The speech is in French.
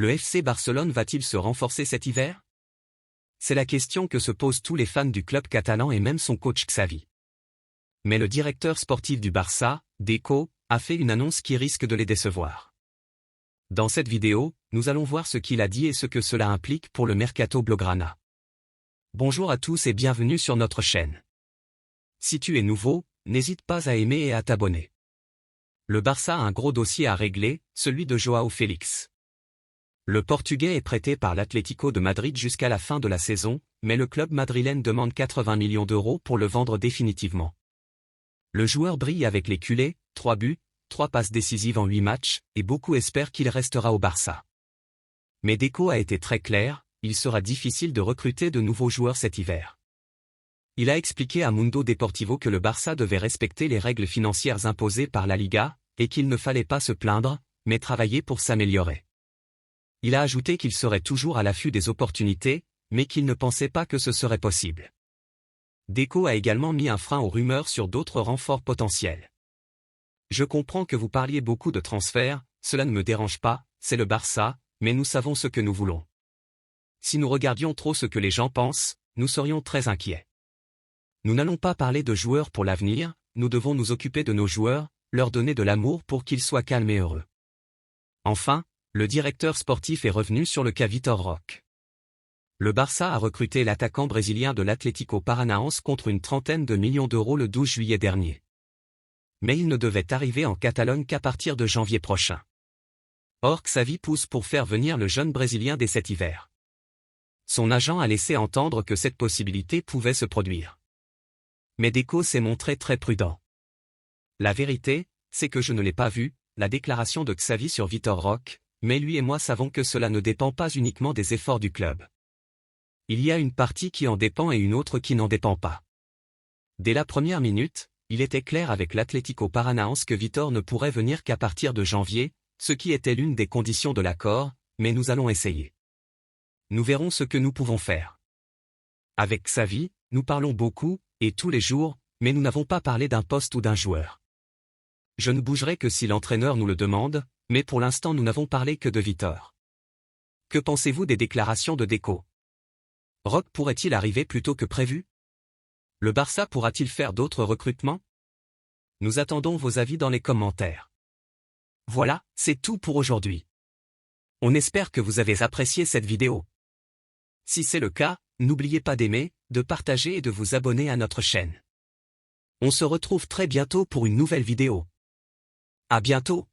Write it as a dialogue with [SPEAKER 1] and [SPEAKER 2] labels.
[SPEAKER 1] Le FC Barcelone va-t-il se renforcer cet hiver? C'est la question que se posent tous les fans du club catalan et même son coach Xavi. Mais le directeur sportif du Barça, Deco, a fait une annonce qui risque de les décevoir. Dans cette vidéo, nous allons voir ce qu'il a dit et ce que cela implique pour le mercato blaugrana. Bonjour à tous et bienvenue sur notre chaîne. Si tu es nouveau, n'hésite pas à aimer et à t'abonner. Le Barça a un gros dossier à régler, celui de Joao Félix. Le Portugais est prêté par l'Atlético de Madrid jusqu'à la fin de la saison, mais le club madrilène demande 80 millions d'euros pour le vendre définitivement. Le joueur brille avec les culés, 3 buts, 3 passes décisives en 8 matchs, et beaucoup espèrent qu'il restera au Barça. Mais Deco a été très clair, il sera difficile de recruter de nouveaux joueurs cet hiver. Il a expliqué à Mundo Deportivo que le Barça devait respecter les règles financières imposées par la Liga, et qu'il ne fallait pas se plaindre, mais travailler pour s'améliorer. Il a ajouté qu'il serait toujours à l'affût des opportunités, mais qu'il ne pensait pas que ce serait possible. Deco a également mis un frein aux rumeurs sur d'autres renforts potentiels. Je comprends que vous parliez beaucoup de transferts, cela ne me dérange pas, c'est le Barça, mais nous savons ce que nous voulons. Si nous regardions trop ce que les gens pensent, nous serions très inquiets. Nous n'allons pas parler de joueurs pour l'avenir, nous devons nous occuper de nos joueurs, leur donner de l'amour pour qu'ils soient calmes et heureux. Enfin, le directeur sportif est revenu sur le cas Vitor Roque. Le Barça a recruté l'attaquant brésilien de l'Atlético Paranaense contre une trentaine de millions d'euros le 12 juillet dernier. Mais il ne devait arriver en Catalogne qu'à partir de janvier prochain. Or Xavi pousse pour faire venir le jeune Brésilien dès cet hiver. Son agent a laissé entendre que cette possibilité pouvait se produire. Mais Deco s'est montré très prudent. La vérité, c'est que je ne l'ai pas vu, la déclaration de Xavi sur Vitor Roque, mais lui et moi savons que cela ne dépend pas uniquement des efforts du club. Il y a une partie qui en dépend et une autre qui n'en dépend pas. Dès la première minute, il était clair avec l'Atlético Paranaense que Vitor ne pourrait venir qu'à partir de janvier, ce qui était l'une des conditions de l'accord, mais nous allons essayer. Nous verrons ce que nous pouvons faire. Avec Xavi, nous parlons beaucoup, et tous les jours, mais nous n'avons pas parlé d'un poste ou d'un joueur. Je ne bougerai que si l'entraîneur nous le demande, mais pour l'instant nous n'avons parlé que de Vitor. Que pensez-vous des déclarations de Deco? Roque pourrait-il arriver plus tôt que prévu? Le Barça pourra-t-il faire d'autres recrutements? Nous attendons vos avis dans les commentaires. Voilà, c'est tout pour aujourd'hui. On espère que vous avez apprécié cette vidéo. Si c'est le cas, n'oubliez pas d'aimer, de partager et de vous abonner à notre chaîne. On se retrouve très bientôt pour une nouvelle vidéo. À bientôt.